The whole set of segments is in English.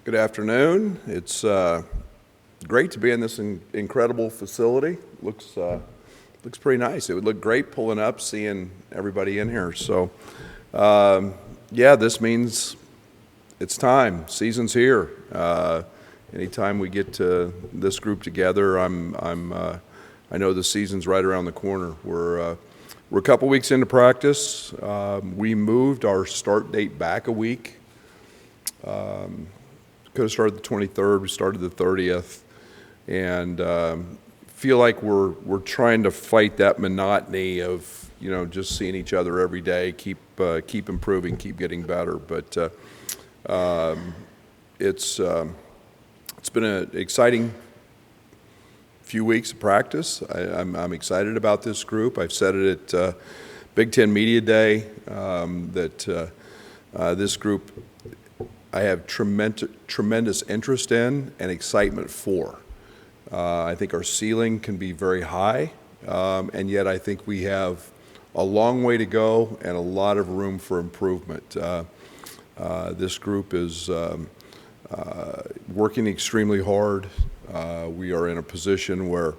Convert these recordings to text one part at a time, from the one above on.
Good afternoon. It's great to be in this incredible facility. Looks pretty nice. It would look great pulling up, seeing everybody in here. So, yeah, this means it's time. Season's here. Anytime we get to this group together, I know the season's right around the corner. We're a couple weeks into practice. We moved our start date back a week. Could have started the 23rd. We started the 30th, and feel like we're trying to fight that monotony of just seeing each other every day, keep improving, keep getting better. But it's been an exciting few weeks of practice. I'm excited about this group. I've said it at Big Ten Media Day that this group I have tremendous interest in and excitement for. I think our ceiling can be very high, and yet I think we have a long way to go and a lot of room for improvement. This group is working extremely hard. We are in a position where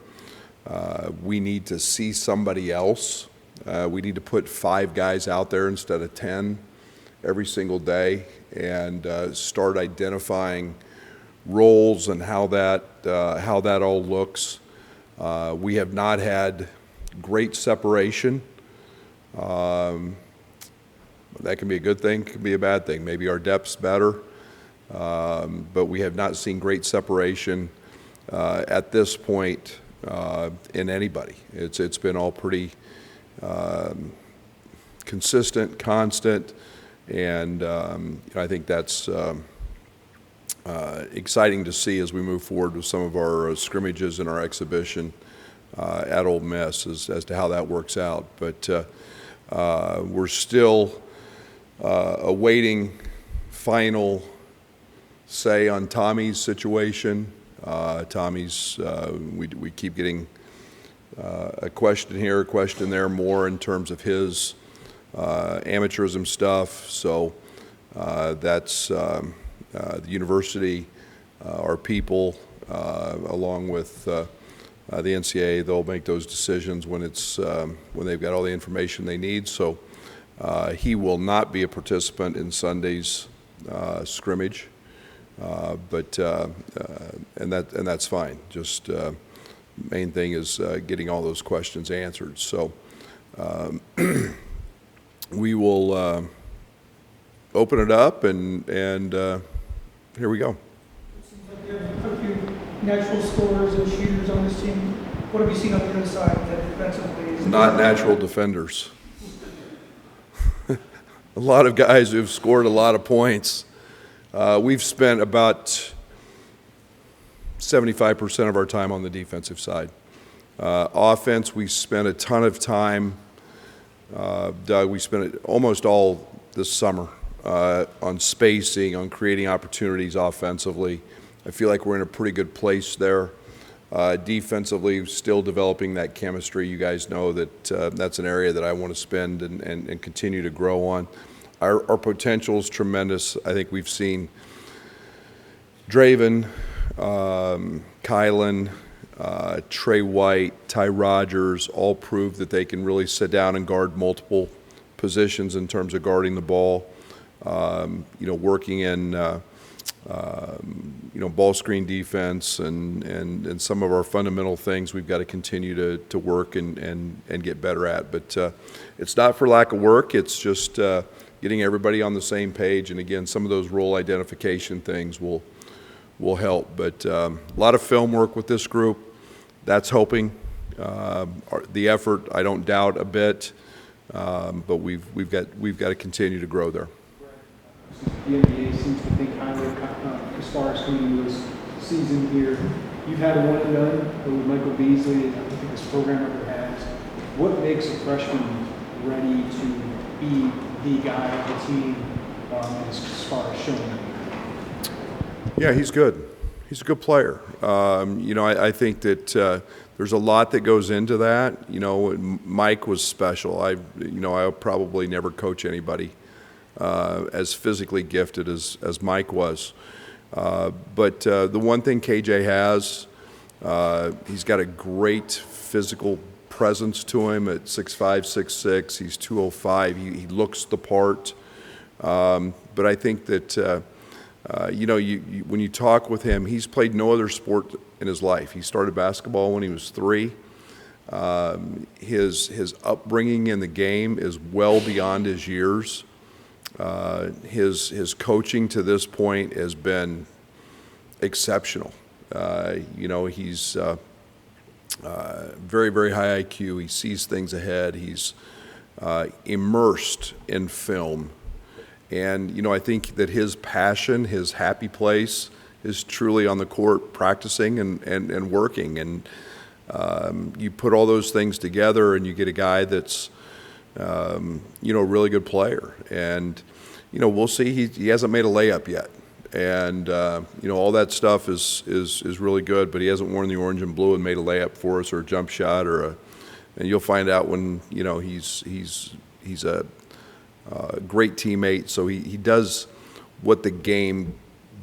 we need to see somebody else. We need to put 5 guys out there instead of 10 every single day, and start identifying roles and how that all looks. We have not had great separation. That can be a good thing, can be a bad thing. Maybe our depth's better, but we have not seen great separation at this point in anybody. It's been all pretty consistent, constant. And I think that's exciting to see as we move forward with some of our scrimmages and our exhibition at Ole Miss as to how that works out. But we're still awaiting final say on Tommy's situation. Tommy's, we keep getting a question here, a question there, more in terms of his amateurism stuff. So that's the university, our people, along with the NCAA. They'll make those decisions when they've got all the information they need. So he will not be a participant in Sunday's scrimmage, but that's fine. Just main thing is getting all those questions answered. So. We will open it up, and here we go. It seems like you have a few natural scorers and shooters on this team. What have you seen on the other side that defensively is not natural defenders? A lot of guys who've scored a lot of points. We've spent about 75% of our time on the defensive side. Offense, we spent a ton of time. Doug, we spent it almost all this summer on spacing, on creating opportunities offensively. I feel like we're in a pretty good place there. Defensively, still developing that chemistry. You guys know that that's an area that I want to spend and continue to grow on. Our potential is tremendous. I think we've seen Draven, Kylan, Trey White, Ty Rogers all prove that they can really sit down and guard multiple positions in terms of guarding the ball. Working in ball screen defense and some of our fundamental things we've got to continue to work and get better at. But it's not for lack of work. It's just getting everybody on the same page. And again, some of those role identification things will help. But a lot of film work with this group. That's helping. The effort, I don't doubt a bit, but we've got to continue to grow there. The NBA seems to think highly as far as coming into this season here. You've had a one and done with Michael Beasley. I don't think this program ever has. What makes a freshman ready to be the guy of the team as far as showing up? Yeah, he's good. He's a good player. I think that there's a lot that goes into that. Mike was special. I'll probably never coach anybody as physically gifted as Mike was. But the one thing KJ has, he's got a great physical presence to him at 6'5", 6'6". He's 205. He looks the part. But I think that, when you talk with him, he's played no other sport in his life. He started basketball when he was 3. His upbringing in the game is well beyond his years. His coaching to this point has been exceptional. He's very, very high IQ. He sees things ahead. He's immersed in film. And, I think that his passion, his happy place is truly on the court practicing and working. And you put all those things together and you get a guy that's, a really good player. And, we'll see. He hasn't made a layup yet. And, all that stuff is really good, but he hasn't worn the orange and blue and made a layup for us or a jump shot and you'll find out when, he's a great teammate. So he does what the game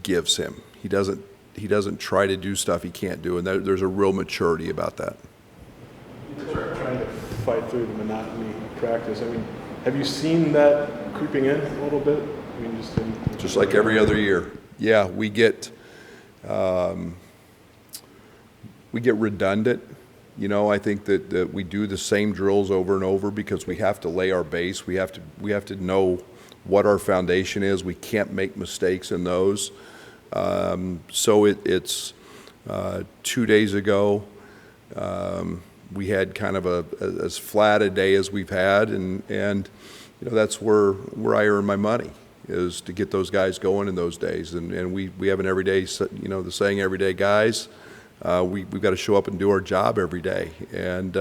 gives him. He doesn't try to do stuff he can't do, and there's a real maturity about that. Trying to fight through the monotony of practice. I mean, have you seen that creeping in a little bit? I mean, just like every other year. Yeah, we get redundant. I think that we do the same drills over and over because we have to lay our base. We have to know what our foundation is. We can't make mistakes in those. So it's 2 days ago. We had kind of as flat a day as we've had, and that's where I earn my money, is to get those guys going in those days. And we have an everyday, the saying, everyday guys. We've got to show up and do our job every day, and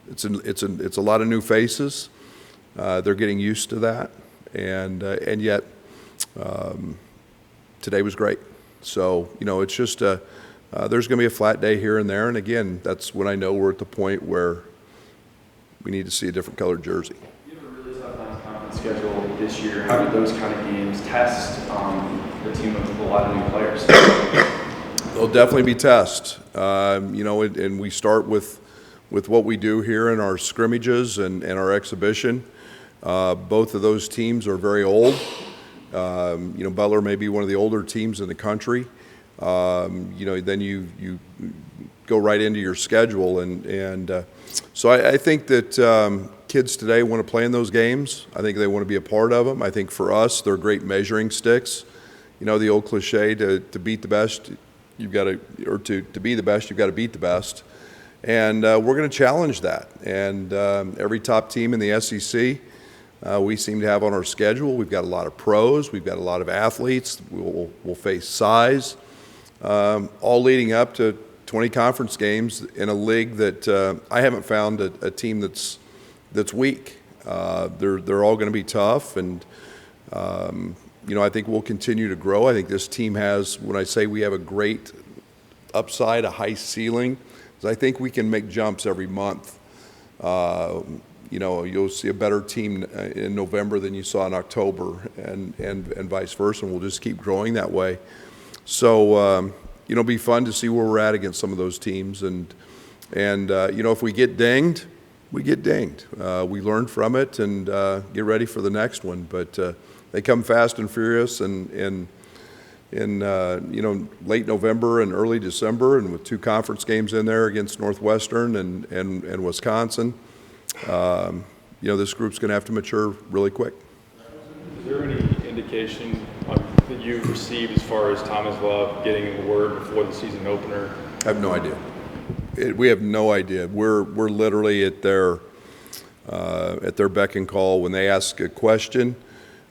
it's a lot of new faces. They're getting used to that, and yet today was great. So it's just there's going to be a flat day here and there, and again, that's when I know we're at the point where we need to see a different colored jersey. You have a really tough non-conference schedule this year. How do those kind of games test the team with a lot of new players? They'll definitely be tests, and we start with what we do here in our scrimmages and our exhibition. Both of those teams are very old. Butler may be one of the older teams in the country. Then you go right into your schedule, and so I think that kids today want to play in those games. I think they want to be a part of them. I think for us, they're great measuring sticks. The old cliche to beat the best, you've got to, or to be the best, you've got to beat the best. And we're going to challenge that. And every top team in the SEC, we seem to have on our schedule. We've got a lot of pros. We've got a lot of athletes. We'll face size, all leading up to 20 conference games in a league that I haven't found a team that's weak. They're all going to be tough, and I think we'll continue to grow. I think this team has, when I say we have a great upside, a high ceiling, is I think we can make jumps every month. You'll see a better team in November than you saw in October, and vice versa, and we'll just keep growing that way. So, it'll be fun to see where we're at against some of those teams, and if we get dinged, we get dinged. We learn from it and get ready for the next one, but they come fast and furious, and in late November and early December, and with 2 conference games in there against Northwestern and Wisconsin, this group's going to have to mature really quick. Is there any indication that you've received as far as Thomas Love getting the word before the season opener? I have no idea. We have no idea. We're literally at their beck and call. When they ask a question,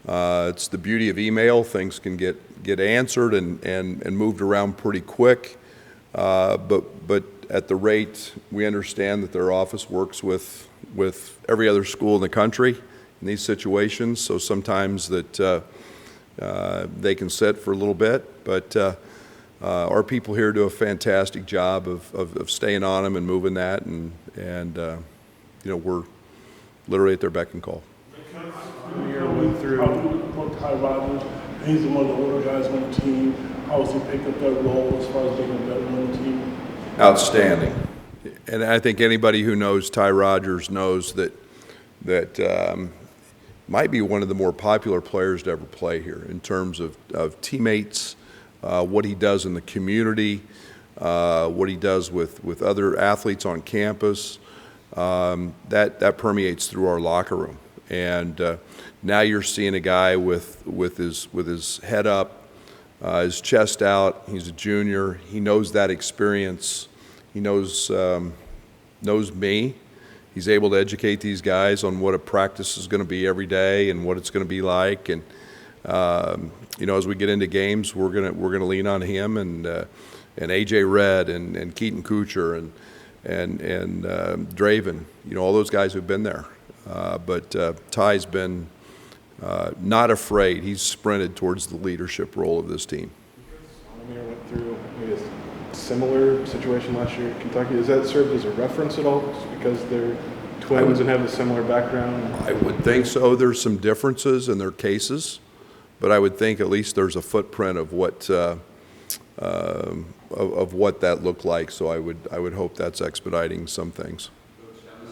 it's the beauty of email. Things can get answered and moved around pretty quick. But at the rate we understand that their office works with every other school in the country in these situations, so sometimes that they can sit for a little bit, but our people here do a fantastic job of staying on them and moving that, and we're literally at their beck and call. year went through, both Ty Rogers He's one of the older guys on the team. How has he picked up that role as far as being a veteran on the team? Outstanding. And I think anybody who knows Ty Rodgers knows that might be one of the more popular players to ever play here in terms of teammates, what he does in the community, what he does with other athletes on campus. That permeates through our locker room. And now you're seeing a guy with his head up, his chest out. He's a junior. He knows that experience. He knows me. He's able to educate these guys on what a practice is going to be every day and what it's going to be like. And as we get into games, we're gonna lean on him and AJ Redd and Keaton Kuchar and Draven. All those guys who've been there. But Ty's been not afraid. He's sprinted towards the leadership role of this team. Amir went through maybe a similar situation last year at Kentucky. Has that served as a reference at all, just because they're twins and have a similar background? I would think so. There's some differences in their cases, but I would think at least there's a footprint of what that looked like. So I would hope that's expediting some things.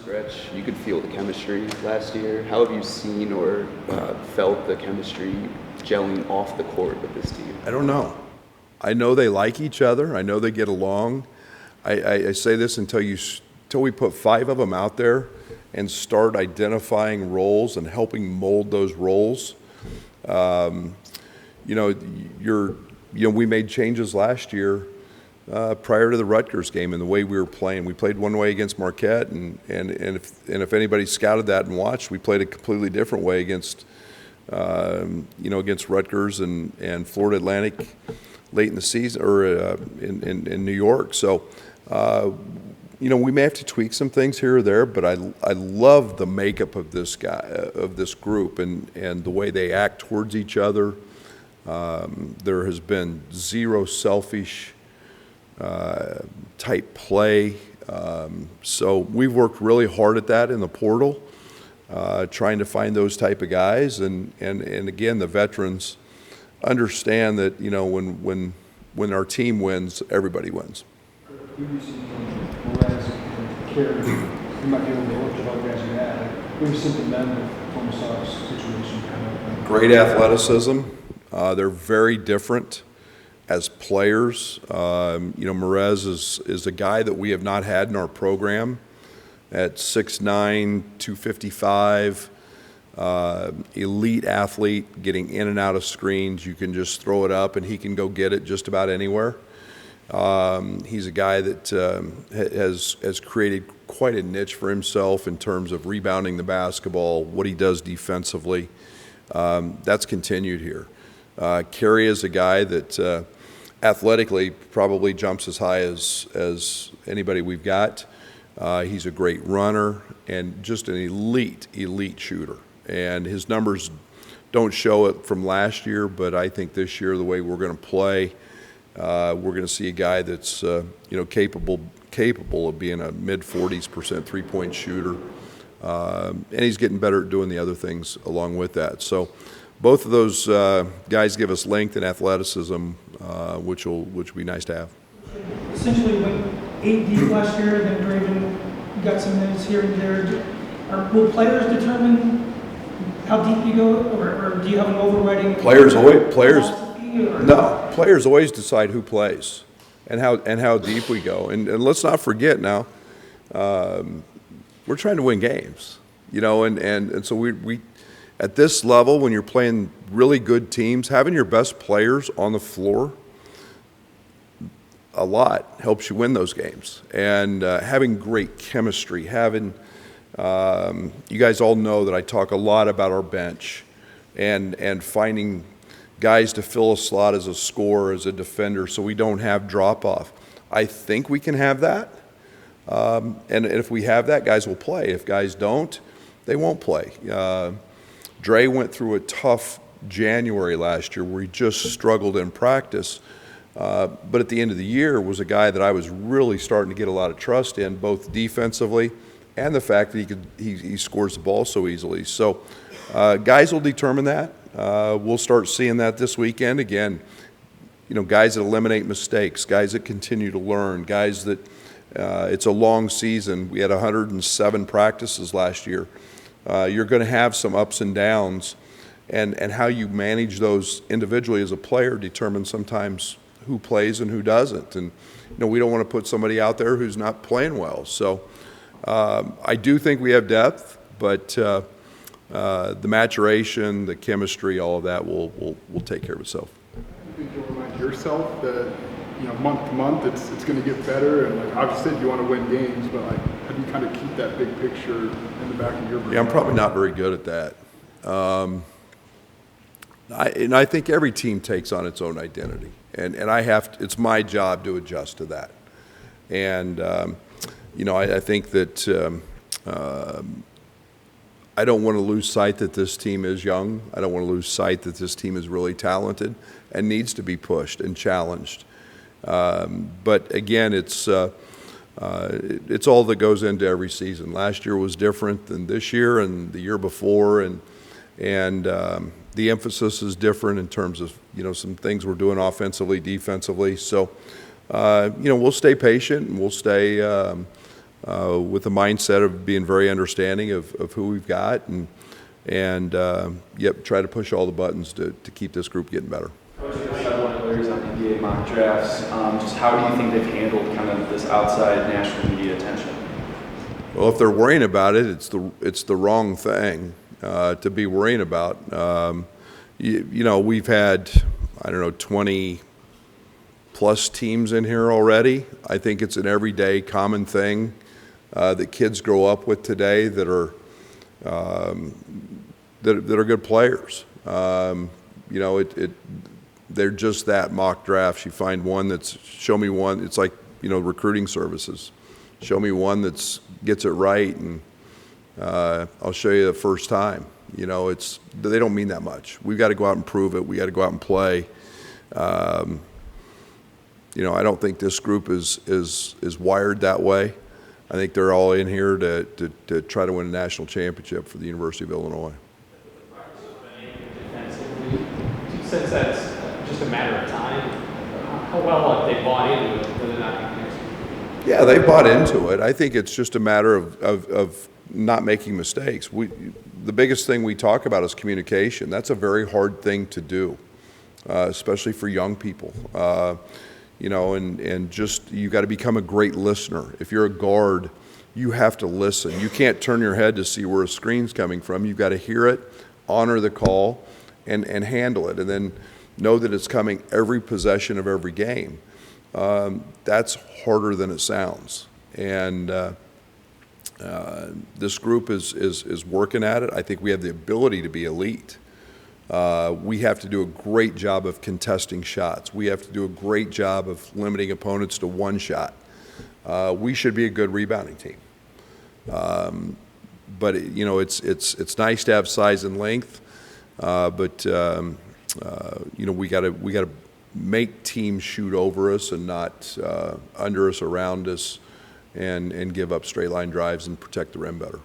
Stretch, you could feel the chemistry last year. How have you seen or felt the chemistry gelling off the court with this team? I don't know. I know they like each other. I know they get along. I say this until we put 5 of them out there and start identifying roles and helping mold those roles. We made changes last year prior to the Rutgers game and the way we were playing. We played one way against Marquette, and if anybody scouted that and watched, we played a completely different way against Rutgers and Florida Atlantic late in the season or in New York. So we may have to tweak some things here or there, but I love the makeup of this group and the way they act towards each other. There has been zero selfish type play. So we've worked really hard at that in the portal, trying to find those type of guys. And again, the veterans understand that, when our team wins, everybody wins. Who do you see from Perez and Carey? You might be able to look at other guys you had. What do you see from them with Tomasov's situation? Great athleticism. They're very different as players. Perez is a guy that we have not had in our program at 6'9", 255, elite athlete, getting in and out of screens. You can just throw it up and he can go get it just about anywhere. He's a guy that has created quite a niche for himself in terms of rebounding the basketball, what he does defensively. That's continued here. Carey is a guy that athletically probably jumps as high as anybody we've got. He's a great runner and just an elite shooter. And his numbers don't show it from last year, but I think this year, the way we're going to play, we're going to see a guy that's capable of being a mid-40s% three-point shooter, and he's getting better at doing the other things along with that. So both of those guys give us length and athleticism, which will be nice to have. Essentially went 8 deep last year, then Draven got some minutes here and there. Will players determine how deep you go, or do you have an overriding Players always decide who plays and how deep we go. And let's not forget now, we're trying to win games, and so we at this level, when you're playing really good teams, having your best players on the floor a lot helps you win those games. And having great chemistry, you guys all know that I talk a lot about our bench and finding guys to fill a slot as a scorer, as a defender, so we don't have drop-off. I think we can have that. And if we have that, guys will play. If guys don't, they won't play. Dre went through a tough January last year where he just struggled in practice. But at the end of the year was a guy that I was really starting to get a lot of trust in, both defensively and the fact that he scores the ball so easily. So guys will determine that. We'll start seeing that this weekend again. Guys that eliminate mistakes, guys that continue to learn, guys that it's a long season. We had 107 practices last year. You're going to have some ups and downs, and how you manage those individually as a player determines sometimes who plays and who doesn't. And we don't want to put somebody out there who's not playing well. So I do think we have depth, but the maturation, the chemistry, all of that will take care of itself. I think you'll remind yourself that month to month it's going to get better, and obviously you want to win games, but how do you kind of keep that big picture in the back of your brain? Yeah, I'm probably not very good at that. I think every team takes on its own identity, and it's my job to adjust to that. And I think that I don't want to lose sight that this team is young. I don't want to lose sight that this team is really talented and needs to be pushed and challenged. But again, it's all that goes into every season. Last year was different than this year and the year before, and the emphasis is different in terms of some things we're doing offensively, defensively. So we'll stay patient, and we'll stay with the mindset of being very understanding of who we've got, and try to push all the buttons to keep this group getting better. Coach, you have one of the players on NBA mock drafts. Just how do you think they've handled kind of this outside national media attention? Well, if they're worrying about it, it's the wrong thing to be worrying about. We've had 20 plus teams in here already. I think it's an everyday common thing that kids grow up with today that are good players. They're just that mock drafts. You find one show me one. It's like recruiting services. Show me one that gets it right, and I'll show you the first time. They don't mean that much. We've got to go out and prove it. We got to go out and play. I don't think this group is wired that way. I think they're all in here to try to win a national championship for the University of Illinois. Defensively, do you sense that's just a matter of time? How well have they bought into it for the not next year? Yeah, they bought into it. I think it's just a matter of not making mistakes. The biggest thing we talk about is communication. That's a very hard thing to do, especially for young people. And just you got to become a great listener. If you're a guard, you have to listen. You can't turn your head to see where a screen's coming from. You've got to hear it, honor the call, and handle it, and then know that it's coming every possession of every game. That's harder than it sounds. And this group is working at it. I think we have the ability to be elite. We have to do a great job of contesting shots. We have to do a great job of limiting opponents to one shot. We should be a good rebounding team. But it's nice to have size and length. But we got to make teams shoot over us and not under us, around us, and give up straight line drives and protect the rim better.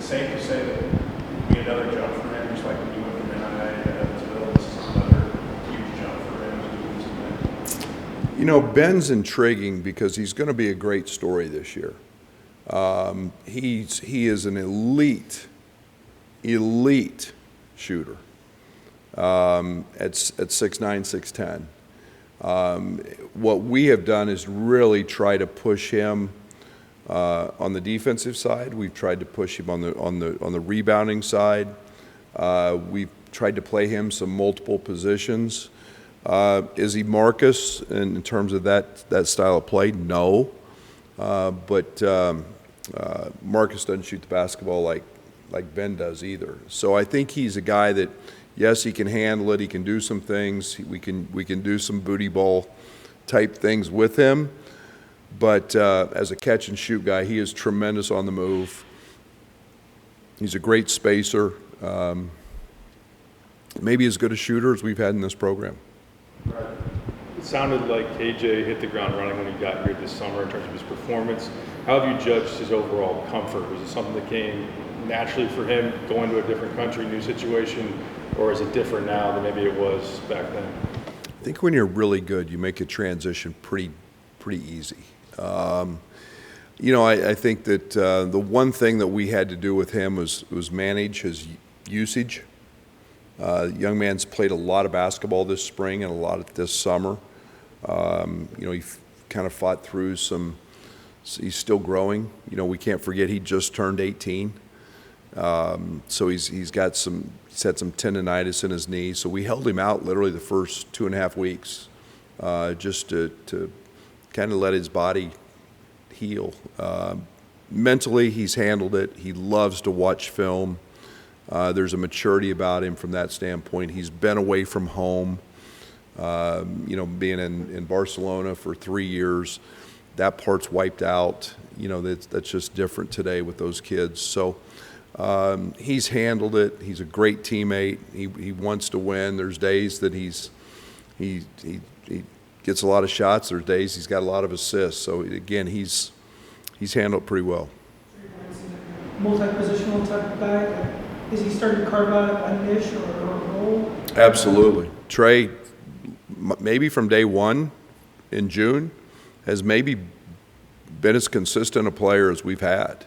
Safe to say that we need another jump for him, just like when you went from NIA to Evansville. This is another huge jump for him. Ben's intriguing because he's going to be a great story this year. He is an elite shooter at 6'9", 6'10". What we have done is really try to push him on the defensive side. We've tried to push him on the rebounding side. We've tried to play him some multiple positions. Is he Marcus in terms of that style of play? No. But Marcus doesn't shoot the basketball like Ben does either. So I think he's a guy that, yes, he can handle it. He can do some things. We can do some booty ball type things with him. But as a catch and shoot guy, he is tremendous on the move. He's a great spacer. Maybe as good a shooter as we've had in this program. Right. sounded like KJ hit the ground running when he got here this summer in terms of his performance. How have you judged his overall comfort? Was it something that came naturally for him going to a different country, new situation, or is it different now than maybe it was back then? I think when you're really good, you make a transition pretty easy. I think that the one thing that we had to do with him was manage his usage. Young man's played a lot of basketball this spring and a lot this summer. He kind of fought through he's still growing. We can't forget he just turned 18. So he's had some tendonitis in his knee. So we held him out literally the first 2.5 weeks, just to kind of let his body heal. Mentally, he's handled it. He loves to watch film. There's a maturity about him from that standpoint. He's been away from home, being in Barcelona for 3 years. That part's wiped out. That's just different today with those kids. So he's handled it. He's a great teammate. He wants to win. There's days that he gets a lot of shots. There's days he's got a lot of assists. So again, he's handled it pretty well. Multi-positional type of guy. Is he starting to carve out a niche or a role? Absolutely. Trey, maybe from day one in June, has maybe been as consistent a player as we've had.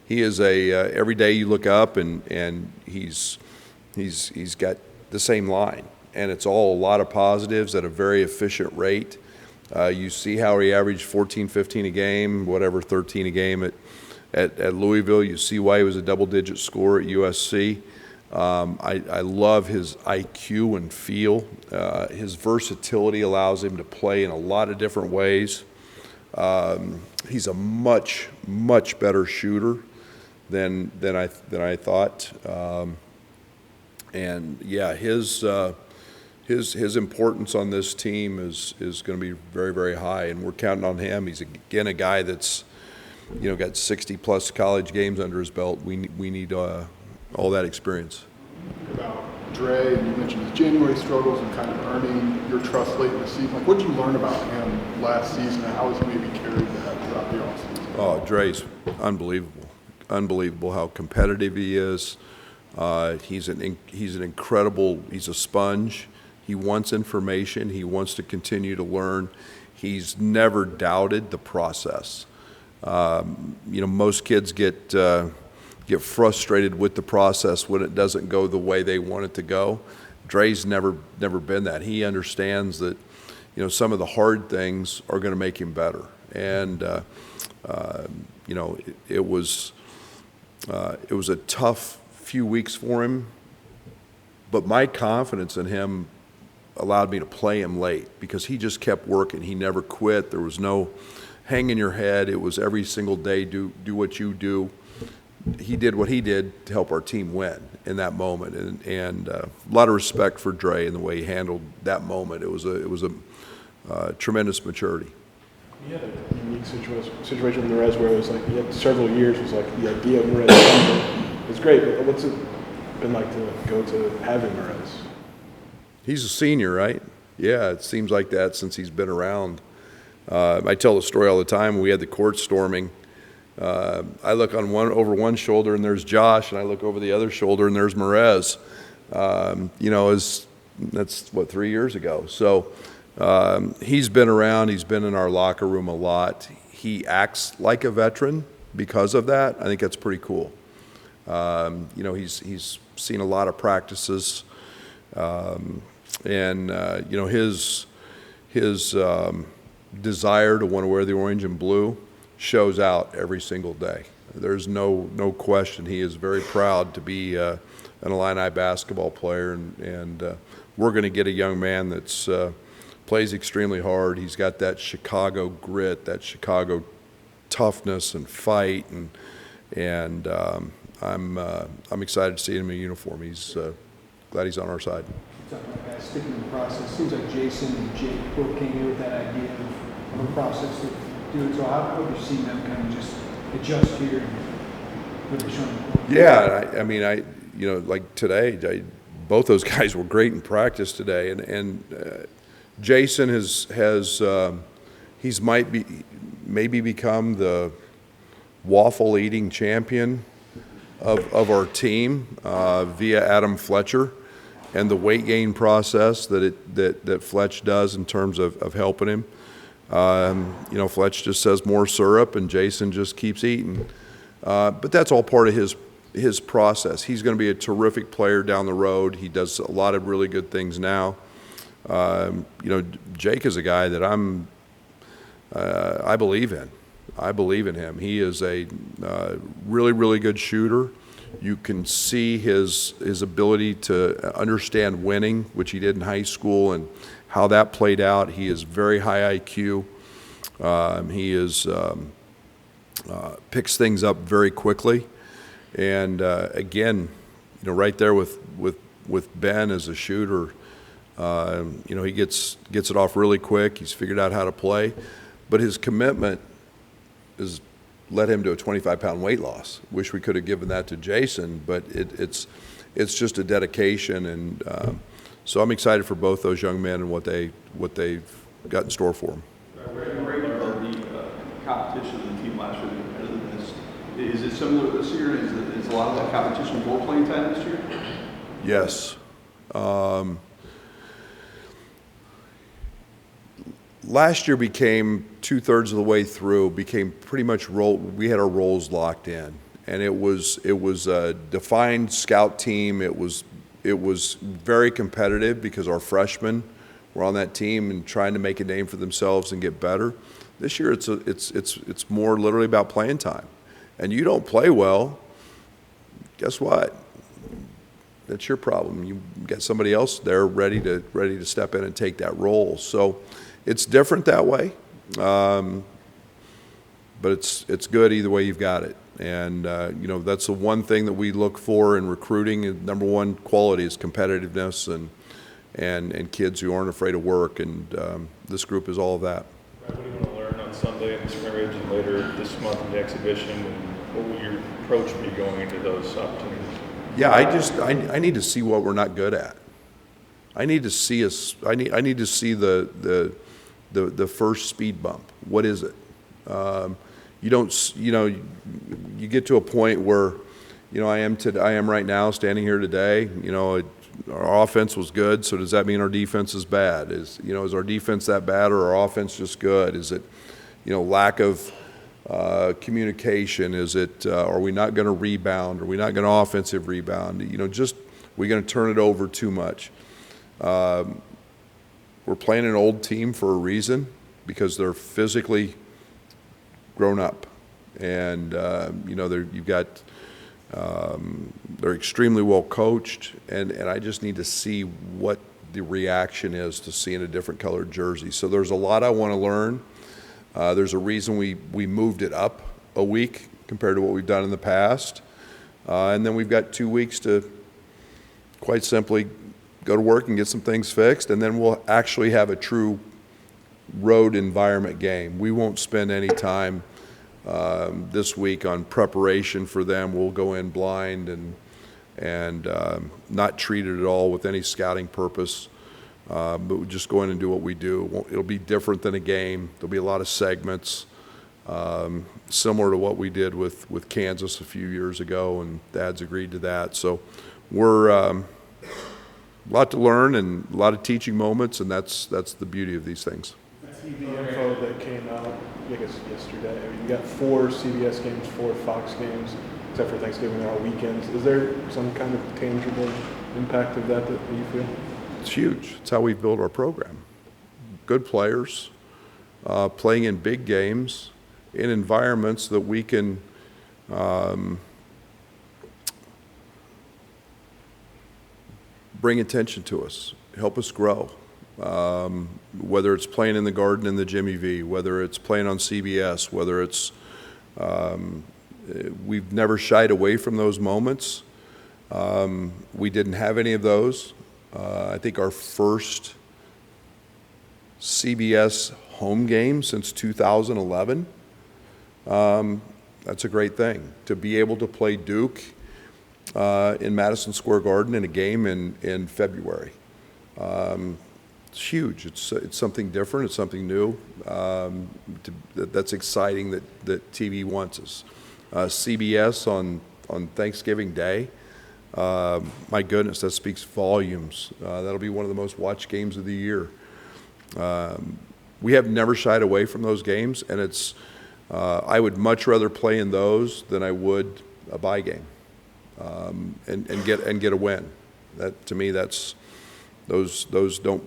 He is every day you look up and he's got the same line, and it's all a lot of positives at a very efficient rate. You see how he averaged 14, 15 a game, whatever, 13 a game at Louisville. You see why he was a double-digit scorer at USC. I love his IQ and feel. His versatility allows him to play in a lot of different ways. He's a much better shooter than I thought. And yeah, his importance on this team is going to be very, very high, and we're counting on him. He's again a guy that's got 60+ college games under his belt. We need all that experience. About Dre, and you mentioned his January struggles and kind of earning your trust late in the season. What did you learn about him last season, and how has he maybe carried that throughout the offseason? Oh, Dre's unbelievable. Unbelievable how competitive he is. He's an incredible. He's a sponge. He wants information. He wants to continue to learn. He's never doubted the process. Most kids get frustrated with the process when it doesn't go the way they want it to go. Dre's never been that. He understands that, some of the hard things are going to make him better. And it was a tough few weeks for him, but my confidence in him allowed me to play him late because he just kept working. He never quit. There was no hanging your head. It was every single day, do what you do. He did what he did to help our team win in that moment, and a lot of respect for Dre and the way he handled that moment. It was a tremendous maturity. You had a unique situation with Merez where it was like you had several years. It was like the idea of Merez. It's great, but what's it been like to go to having Merez? He's a senior, right? Yeah, it seems like that since he's been around. I tell the story all the time. When we had the court storming, I look over one shoulder and there's Josh, and I look over the other shoulder and there's Merez. That's 3 years ago. So he's been around. He's been in our locker room a lot. He acts like a veteran because of that. I think that's pretty cool. He's seen a lot of practices, and his desire to want to wear the orange and blue shows out every single day. There's no question. He is very proud to be an Illini basketball player, and we're going to get a young man that's plays extremely hard. He's got that Chicago grit, that Chicago toughness and fight, and I'm excited to see him in uniform. He's glad he's on our side. Talking about guys sticking in the process. Seems like Jason and Jake both came in with that idea of a process to do it. So how have you seen them kind of just adjust here and really show them? Yeah, like today, both those guys were great in practice today, and Jason he's maybe become the waffle eating champion of our team via Adam Fletcher and the weight gain process that Fletch does in terms of helping him. Fletch just says more syrup, and Jason just keeps eating. But that's all part of his process. He's going to be a terrific player down the road. He does a lot of really good things now. Jake is a guy that I believe in. I believe in him. He is a really, really good shooter. You can see his ability to understand winning, which he did in high school, and how that played out. He is very high IQ. He picks things up very quickly, and again, right there with Ben as a shooter. He gets it off really quick. He's figured out how to play, but his commitment has led him to a 25-pound weight loss. Wish we could have given that to Jason, but it's just a dedication, and so I'm excited for both those young men and what they've got in store for them. The competition of the team last year, the competitiveness, is it similar this year? Is a lot of that competition more playing time this year? Yes. Last year became 2/3 of the way through, became pretty much we had our roles locked in, and it was a defined scout team. It was very competitive because our freshmen were on that team and trying to make a name for themselves and get better. This year it's more literally about playing time, and you don't play well, guess what? That's your problem. You get somebody else there ready to step in and take that role. So it's different that way, but it's good either way you've got it. And that's the one thing that we look for in recruiting. Number one quality is competitiveness and kids who aren't afraid of work. And this group is all of that. What do you want to learn on Sunday in the scrimmage and later this month in the exhibition? And what will your approach be going into those opportunities? Yeah, I need to see what we're not good at. I need to see I need to see the first speed bump. What is it? You get to a point where, I am right now standing here today. Our offense was good, so does that mean our defense is bad? Is our defense that bad, or our offense just good? Is it, lack of communication? Is it, are we not going to rebound? Are we not going to offensive rebound? We're going to turn it over too much. We're playing an old team for a reason, because they're physically grown up, and they're extremely well coached, and I just need to see what the reaction is to seeing a different colored jersey. So there's a lot I want to learn. There's a reason we moved it up a week compared to what we've done in the past, and then we've got 2 weeks to quite simply go to work and get some things fixed, and then we'll actually have a true road environment game. We won't spend any time this week on preparation for them. We'll go in blind and not treat it at all with any scouting purpose, but we'll just go in and do what we do. It'll be different than a game. There'll be a lot of segments, similar to what we did with Kansas a few years ago, and Dad's agreed to that. So we're a lot to learn and a lot of teaching moments, and that's the beauty of these things. TV info that came out, I guess yesterday. I mean, you got 4 CBS games, 4 Fox games, except for Thanksgiving, they're all weekends. Is there some kind of tangible impact of that you feel? It's huge. It's how we build our program. Good players, playing in big games, in environments that we can bring attention to us, help us grow. Whether it's playing in the Garden in the Jimmy V, whether it's playing on CBS, whether it's we've never shied away from those moments. We didn't have any of those. I think our first CBS home game since 2011. That's a great thing, to be able to play Duke in Madison Square Garden in a game in February. It's huge. It's something different. It's something new. That's exciting that TV wants us. CBS on Thanksgiving Day. My goodness, that speaks volumes. That'll be one of the most watched games of the year. We have never shied away from those games, and it's. I would much rather play in those than I would a bye game, and get a win. That to me, those don't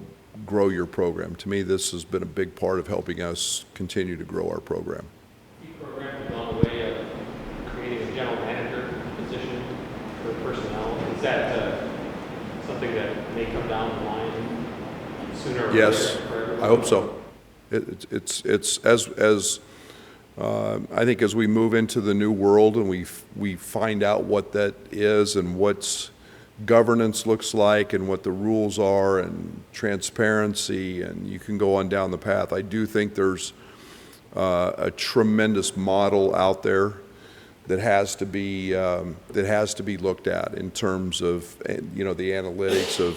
grow your program. To me, this has been a big part of helping us continue to grow our program. Your program has gone the way of creating a general manager position for personnel. Is that something that may come down the line sooner or Yes, later? I hope so. It's as I think as we move into the new world and we find out what that is and what's governance looks like and what the rules are and transparency, and you can go on down the path. I do think there's a tremendous model out there that has to be looked at in terms of the analytics of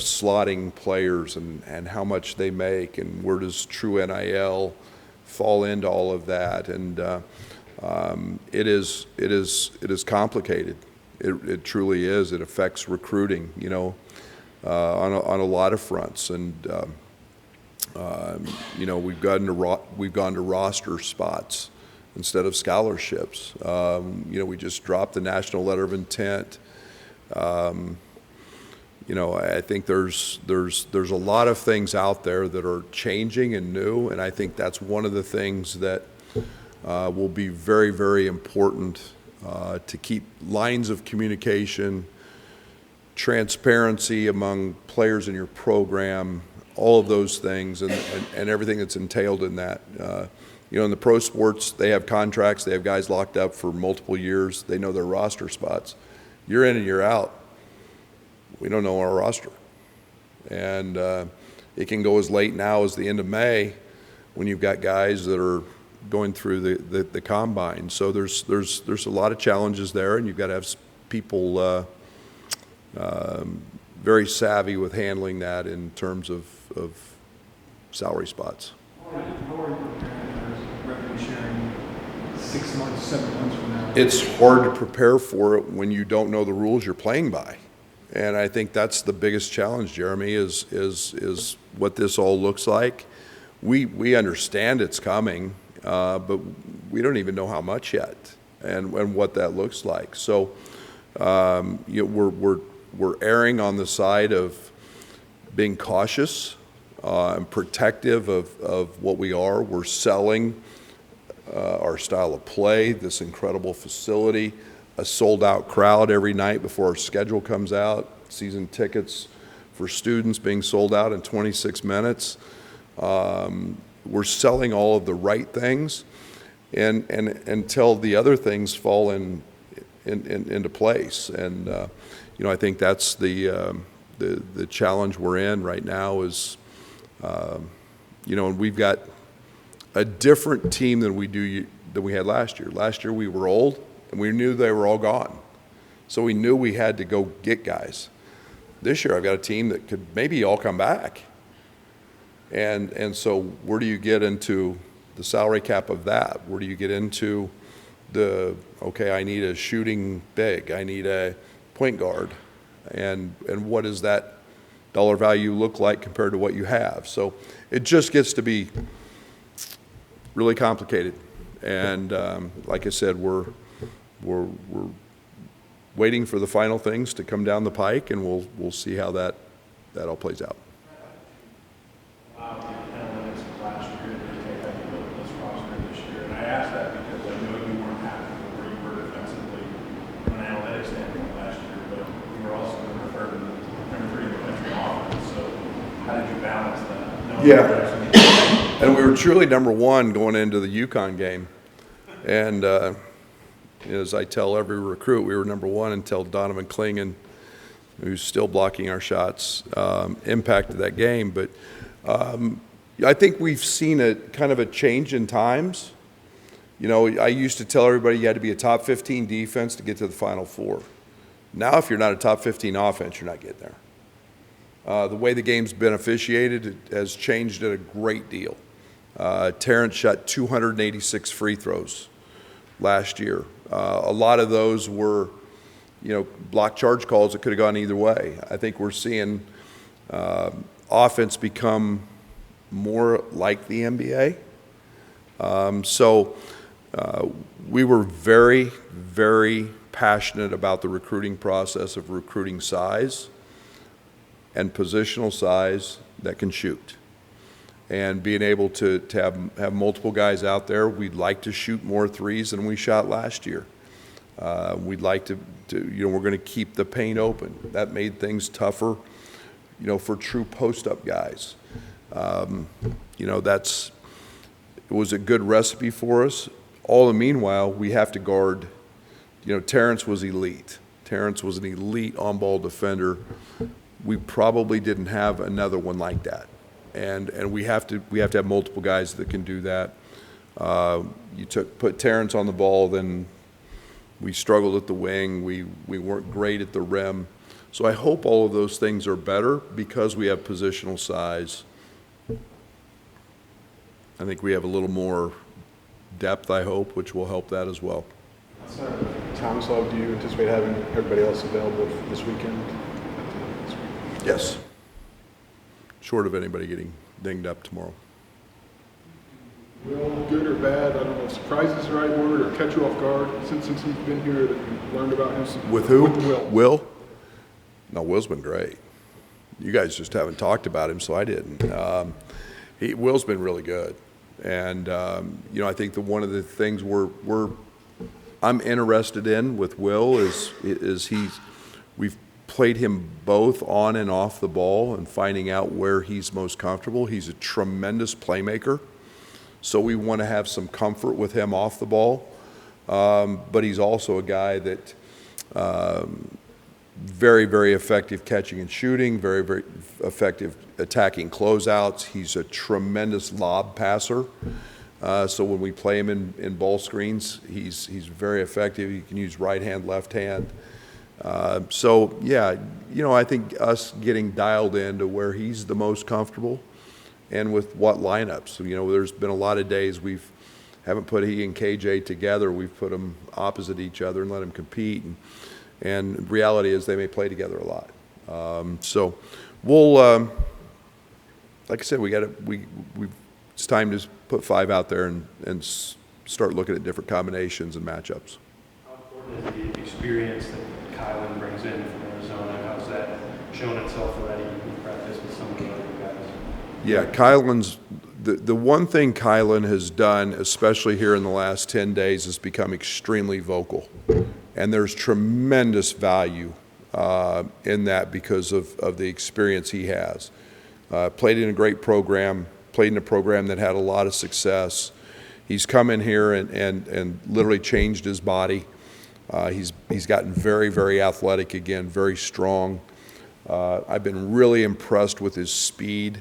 slotting players and how much they make and where does true NIL fall into all of that, and it is complicated. It truly is. It affects recruiting, on a lot of fronts, and we've gone to roster spots instead of scholarships. We just dropped the national letter of intent. I think there's a lot of things out there that are changing and new, and I think that's one of the things that will be very, very important to keep lines of communication, transparency among players in your program, all of those things, and everything that's entailed in that. In the pro sports, they have contracts, they have guys locked up for multiple years, they know their roster spots. You're in and you're out. We don't know our roster. And it can go as late now as the end of May when you've got guys that are going through the combine. So there's a lot of challenges there, and you've got to have people very savvy with handling that in terms of salary spots. How are you preparing for revenue sharing 6 months, 7 months from now? It's hard to prepare for it when you don't know the rules you're playing by. And I think that's the biggest challenge, Jeremy, is what this all looks like. We understand it's coming, but we don't even know how much yet and what that looks like. So we're erring on the side of being cautious and protective of what we are. We're selling our style of play, this incredible facility, a sold-out crowd every night before our schedule comes out, season tickets for students being sold out in 26 minutes. We're selling all of the right things, and until the other things fall into place. And I think that's the challenge we're in right now is, and we've got a different team than we had last year. Last year we were old, and we knew they were all gone. So we knew we had to go get guys. This year I've got a team that could maybe all come back. And so where do you get into the salary cap of that? Where do you get into I need a shooting big, I need a point guard, and what does that dollar value look like compared to what you have? So it just gets to be really complicated. And like I said, we're waiting for the final things to come down the pike, and we'll see how that all plays out. Analytics of last year to take how you built this roster this year, and I asked that because I know you weren't happy with where you were defensively from an analytics standpoint last year, but you were also going to refer to the number 3 in the country offense. So how did you balance that? Yeah, and we were truly number 1 going into the UConn game, and as I tell every recruit, we were number 1 until Donovan Clingan, who's still blocking our shots, impacted that game. But I think we've seen a kind of a change in times. I used to tell everybody you had to be a top 15 defense to get to the Final Four. Now, if you're not a top 15 offense, you're not getting there. The way the game's been officiated it has changed it a great deal. Terrence shot 286 free throws last year. A lot of those were, block charge calls that could have gone either way. I think we're seeing offense become more like the NBA. We were very, very passionate about the recruiting process of recruiting size and positional size that can shoot. And being able to have multiple guys out there, we'd like to shoot more threes than we shot last year. We'd like to we're going to keep the paint open. That made things tougher, for true post-up guys. It was a good recipe for us. All the meanwhile, we have to guard, Terrence was elite. Terrence was an elite on-ball defender. We probably didn't have another one like that. And we have to have multiple guys that can do that. Put Terrence on the ball, then we struggled at the wing. We weren't great at the rim. So I hope all of those things are better because we have positional size. I think we have a little more depth, I hope, which will help that as well. Tomislav, do you anticipate having everybody else available this weekend? Yes. Short of anybody getting dinged up tomorrow. Will, good or bad, I don't know if surprise is the right word, or catch you off guard since he's been here that you've learned about him? With who? With Will. Will? No, Will's been great. You guys just haven't talked about him, so I didn't. Will's been really good. And, I think one of the things I'm interested in with Will is we've played him both on and off the ball and finding out where he's most comfortable. He's a tremendous playmaker, so we want to have some comfort with him off the ball. But he's also a guy that very, very effective catching and shooting, very, very effective attacking closeouts. He's a tremendous lob passer. So when we play him in ball screens, he's very effective. He can use right hand, left hand. I think us getting dialed into where he's the most comfortable and with what lineups. There's been a lot of days haven't put he and KJ together. We've put them opposite each other and let them compete. And reality is they may play together a lot. We'll, like I said, it's time to put 5 out there and start looking at different combinations and matchups. How important is the experience that Kylan brings in from Arizona? How's that shown itself already in practice with some of the other guys? Yeah, Kylan's the one thing Kylan has done, especially here in the last 10 days, is become extremely vocal. And there's tremendous value in that because of the experience he has. Played in a great program, played in a program that had a lot of success. He's come in here and literally changed his body. He's gotten very, very athletic again, very strong. I've been really impressed with his speed.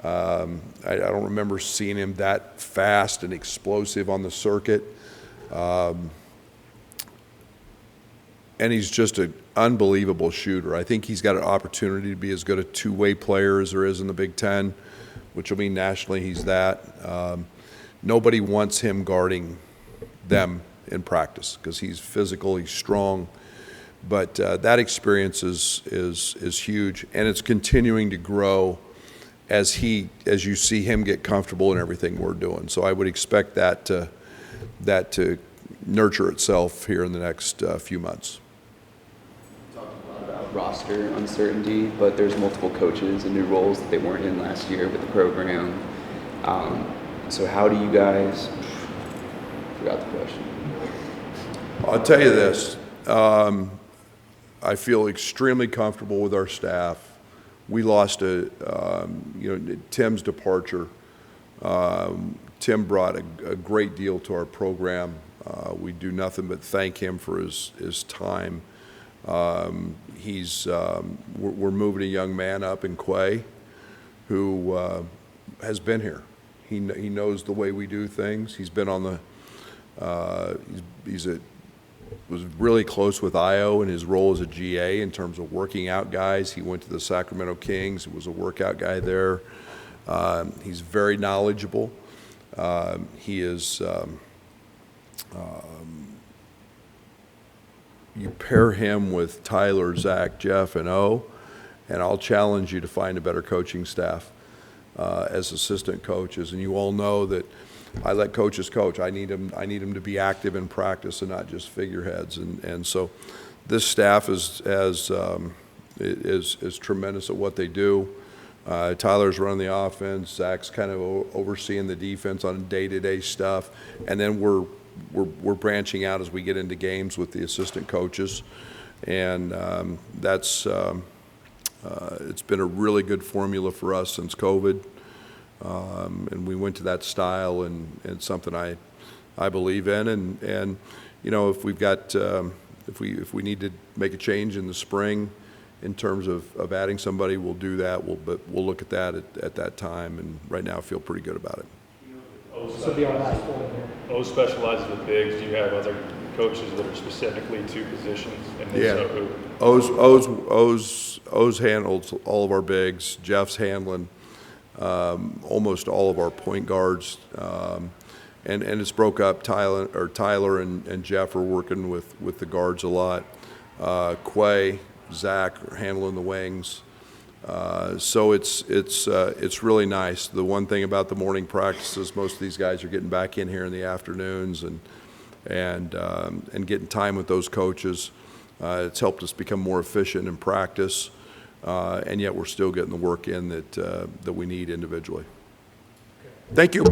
I don't remember seeing him that fast and explosive on the circuit. And he's just an unbelievable shooter. I think he's got an opportunity to be as good a two-way player as there is in the Big Ten, which will mean nationally he's that. Nobody wants him guarding them in practice because he's physical, he's strong. But that experience is huge, and it's continuing to grow as you see him get comfortable in everything we're doing. So I would expect that to nurture itself here in the next few months. Talked a lot about roster uncertainty, but there's multiple coaches and new roles that they weren't in last year with the program. So how do you guys? Forgot the question. I'll tell you this. I feel extremely comfortable with our staff. We lost Tim's departure. Tim brought a great deal to our program. We do nothing but thank him for his time. We're moving a young man up in Quay who has been here. He knows the way we do things. He's been on the he's a was really close with Io in his role as a GA in terms of working out guys. He went to the Sacramento Kings, was a workout guy there. He's very knowledgeable. He is, you pair him with Tyler, Zach, Jeff, and O, and I'll challenge you to find a better coaching staff as assistant coaches. And you all know that I let coaches coach. I need them to be active in practice and not just figureheads. And so this staff is tremendous at what they do. Tyler's running the offense. Zach's kind of overseeing the defense on day-to-day stuff, and then we're branching out as we get into games with the assistant coaches, and it's been a really good formula for us since COVID. And we went to that style, and it's something I believe in. And you know, if we've got if we need to make a change in the spring in terms of adding somebody, we'll do that. But we'll look at that at that time. And right now, I feel pretty good about it. This will be our last one here. O specializes with bigs. Do you have other coaches that are specifically to positions? And if so, who? O's handles all of our bigs. Jeff's handling almost all of our point guards, and it's broke up. Tyler and Jeff are working with the guards a lot. Quay, Zach are handling the wings. So it's really nice. The one thing about the morning practices, most of these guys are getting back in here in the afternoons and getting time with those coaches. It's helped us become more efficient in practice. And yet we're still getting the work in that we need individually. Thank you.